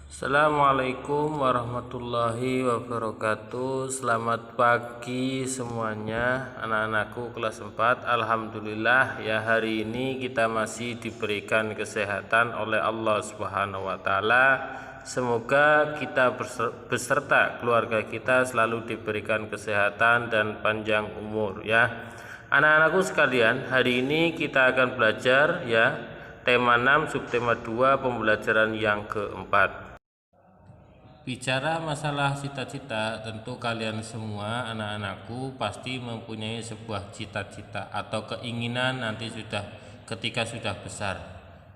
Assalamualaikum warahmatullahi wabarakatuh. Selamat pagi semuanya, anak-anakku kelas 4. Alhamdulillah ya, hari ini kita masih diberikan kesehatan oleh Allah Subhanahu wa taala. Semoga kita beserta keluarga kita selalu diberikan kesehatan dan panjang umur ya. Anak-anakku sekalian, hari ini kita akan belajar ya tema 6 subtema 2 pembelajaran yang keempat. Bicara masalah cita-cita, tentu kalian semua anak-anakku pasti mempunyai sebuah cita-cita atau keinginan nanti ketika sudah besar.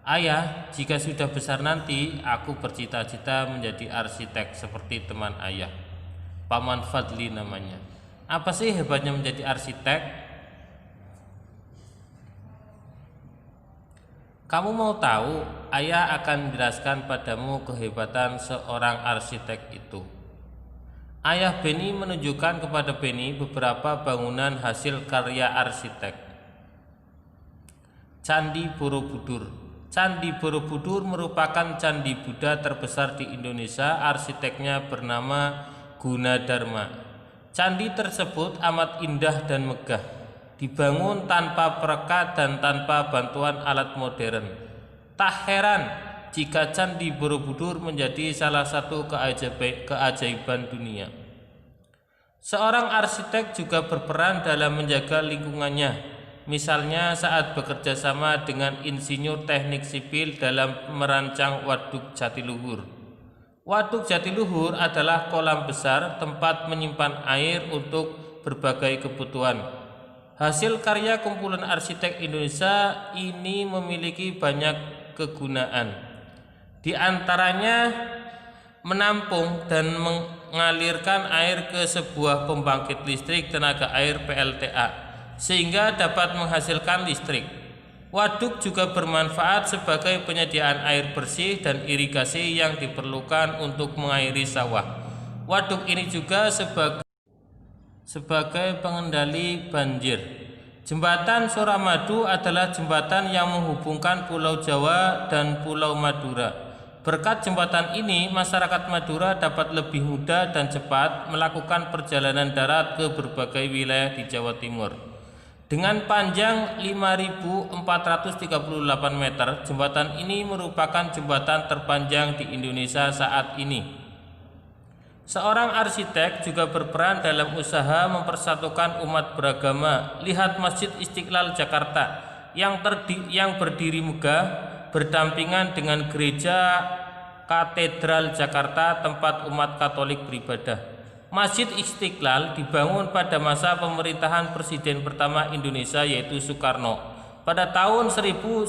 Ayah, jika sudah besar nanti aku bercita-cita menjadi arsitek seperti teman ayah, Paman Fadli namanya. Apa sih hebatnya menjadi arsitek? Kamu mau tahu? Ayah akan menjelaskan padamu kehebatan seorang arsitek itu. Ayah Beni menunjukkan kepada Beni beberapa bangunan hasil karya arsitek. Candi Borobudur. Candi Borobudur merupakan candi Buddha terbesar di Indonesia. Arsiteknya bernama Gunadarma. Candi tersebut amat indah dan megah, dibangun tanpa perekat dan tanpa bantuan alat modern. Tak heran jika Candi Borobudur menjadi salah satu keajaiban dunia. Seorang arsitek juga berperan dalam menjaga lingkungannya, misalnya saat bekerja sama dengan insinyur teknik sipil dalam merancang Waduk Jatiluhur. Waduk Jatiluhur adalah kolam besar tempat menyimpan air untuk berbagai kebutuhan. Hasil karya kumpulan arsitek Indonesia ini memiliki banyak kegunaan. Di antaranya menampung dan mengalirkan air ke sebuah pembangkit listrik tenaga air PLTA sehingga dapat menghasilkan listrik. Waduk juga bermanfaat sebagai penyediaan air bersih dan irigasi yang diperlukan untuk mengairi sawah. Waduk ini juga sebagai pengendali banjir. Jembatan Suramadu adalah jembatan yang menghubungkan Pulau Jawa dan Pulau Madura. Berkat jembatan ini, masyarakat Madura dapat lebih mudah dan cepat melakukan perjalanan darat ke berbagai wilayah di Jawa Timur. Dengan panjang 5.438 meter, jembatan ini merupakan jembatan terpanjang di Indonesia saat ini. Seorang arsitek juga berperan dalam usaha mempersatukan umat beragama. Lihat Masjid Istiqlal Jakarta yang berdiri megah berdampingan dengan gereja Katedral Jakarta, tempat umat Katolik beribadah. Masjid Istiqlal dibangun pada masa pemerintahan Presiden pertama Indonesia yaitu Soekarno. Pada tahun 1961,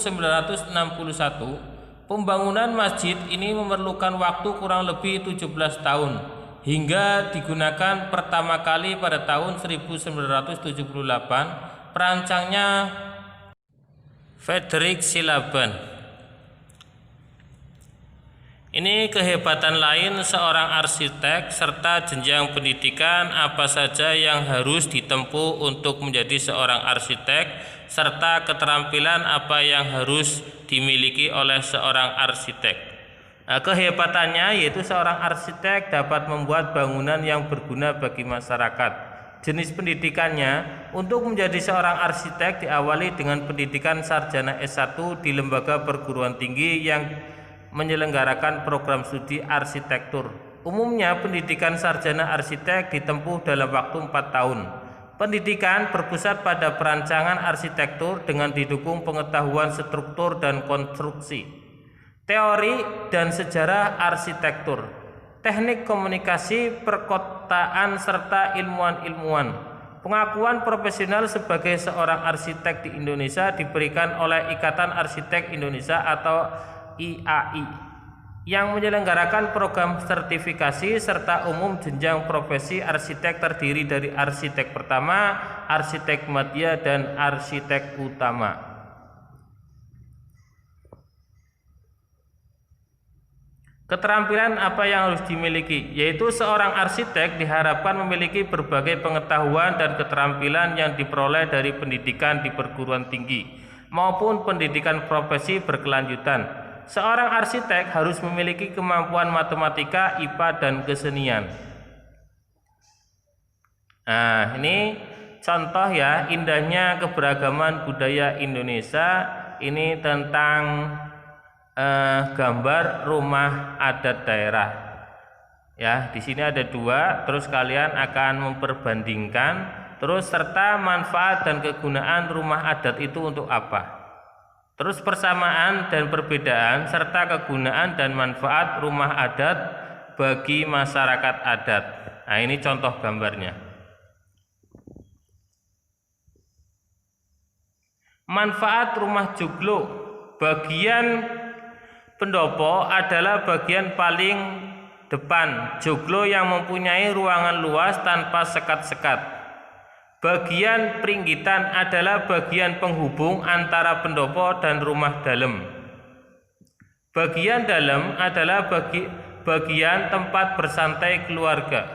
pembangunan masjid ini memerlukan waktu kurang lebih 17 tahun. Hingga digunakan pertama kali pada tahun 1978, perancangnya Frederick Silaban. Ini kehebatan lain seorang arsitek serta jenjang pendidikan apa saja yang harus ditempuh untuk menjadi seorang arsitek serta keterampilan apa yang harus dimiliki oleh seorang arsitek. Kehebatannya yaitu seorang arsitek dapat membuat bangunan yang berguna bagi masyarakat. Jenis pendidikannya, untuk menjadi seorang arsitek diawali dengan pendidikan sarjana S1 di lembaga perguruan tinggi yang menyelenggarakan program studi arsitektur. Umumnya pendidikan sarjana arsitek ditempuh dalam waktu 4 tahun. Pendidikan berpusat pada perancangan arsitektur dengan didukung pengetahuan struktur dan konstruksi, teori dan sejarah arsitektur, teknik komunikasi, perkotaan, serta ilmuwan-ilmuwan. Pengakuan profesional sebagai seorang arsitek di Indonesia diberikan oleh Ikatan Arsitek Indonesia atau IAI yang menyelenggarakan program sertifikasi serta umum jenjang profesi arsitek terdiri dari arsitek pertama, arsitek madya, dan arsitek utama. Keterampilan apa yang harus dimiliki, yaitu seorang arsitek diharapkan memiliki berbagai pengetahuan dan keterampilan yang diperoleh dari pendidikan di perguruan tinggi maupun pendidikan profesi berkelanjutan. Seorang arsitek harus memiliki kemampuan matematika, IPA, dan kesenian. Nah, ini contoh ya, indahnya keberagaman budaya Indonesia. Ini tentang gambar rumah adat daerah. Ya, di sini ada dua, terus kalian akan memperbandingkan, terus serta manfaat dan kegunaan rumah adat itu untuk apa. Terus persamaan dan perbedaan serta kegunaan dan manfaat rumah adat bagi masyarakat adat. Nah, ini contoh gambarnya. Manfaat rumah joglo. Bagian pendopo adalah bagian paling depan joglo yang mempunyai ruangan luas tanpa sekat-sekat. Bagian peringgitan adalah bagian penghubung antara pendopo dan rumah dalam. Bagian dalam adalah bagian tempat bersantai keluarga.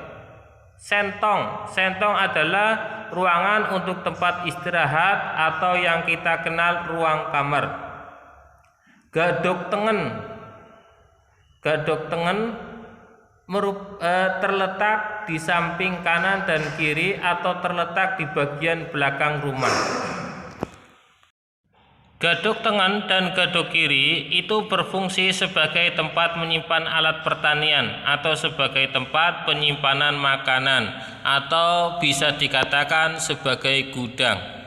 Sentong adalah ruangan untuk tempat istirahat atau yang kita kenal ruang kamar. Gadok tengen terletak di samping kanan dan kiri atau terletak di bagian belakang rumah. Gadok tengen dan gadok kiri itu berfungsi sebagai tempat menyimpan alat pertanian atau sebagai tempat penyimpanan makanan atau bisa dikatakan sebagai gudang.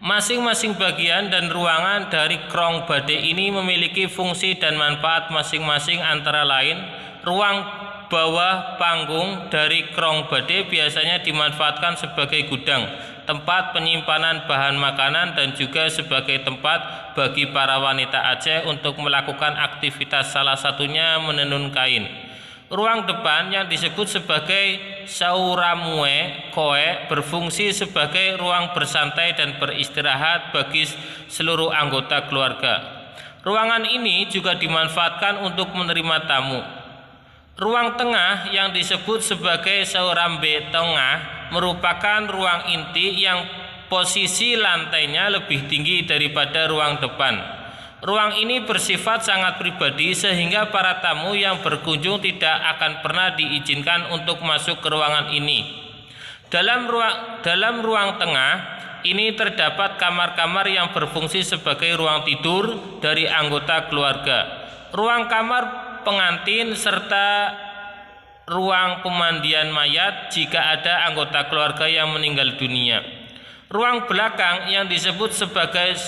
Masing-masing bagian dan ruangan dari krong badai ini memiliki fungsi dan manfaat masing-masing, antara lain ruang bawah panggung dari krong badai biasanya dimanfaatkan sebagai gudang, tempat penyimpanan bahan makanan, dan juga sebagai tempat bagi para wanita Aceh untuk melakukan aktivitas, salah satunya menenun kain. Ruang depan yang disebut sebagai sauramue koe berfungsi sebagai ruang bersantai dan beristirahat bagi seluruh anggota keluarga. Ruangan ini juga dimanfaatkan untuk menerima tamu. Ruang tengah yang disebut sebagai saurambe tengah merupakan ruang inti yang posisi lantainya lebih tinggi daripada ruang depan. Ruang ini bersifat sangat pribadi sehingga para tamu yang berkunjung tidak akan pernah diizinkan untuk masuk ke ruangan ini. Dalam ruang tengah ini terdapat kamar-kamar yang berfungsi sebagai ruang tidur dari anggota keluarga, ruang kamar pengantin, serta ruang pemandian mayat jika ada anggota keluarga yang meninggal dunia. Ruang belakang yang disebut sebagai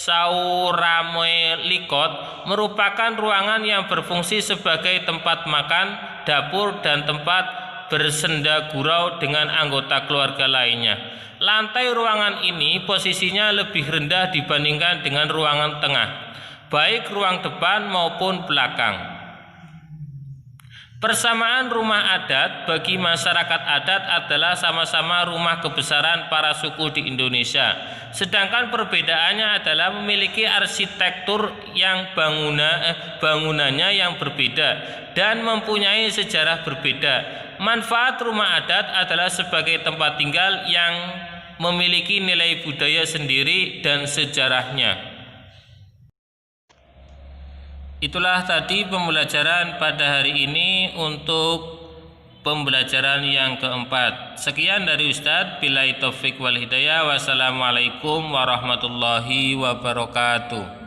sauramue likot merupakan ruangan yang berfungsi sebagai tempat makan, dapur, dan tempat bersenda gurau dengan anggota keluarga lainnya. Lantai ruangan ini posisinya lebih rendah dibandingkan dengan ruangan tengah, baik ruang depan maupun belakang. Persamaan rumah adat bagi masyarakat adat adalah sama-sama rumah kebesaran para suku di Indonesia. Sedangkan perbedaannya adalah memiliki arsitektur yang bangunannya yang berbeda dan mempunyai sejarah berbeda. Manfaat rumah adat adalah sebagai tempat tinggal yang memiliki nilai budaya sendiri dan sejarahnya. Itulah tadi pembelajaran pada hari ini untuk pembelajaran yang keempat. Sekian dari Ustadz. Billahi taufik wal hidayah. Wassalamualaikum warahmatullahi wabarakatuh.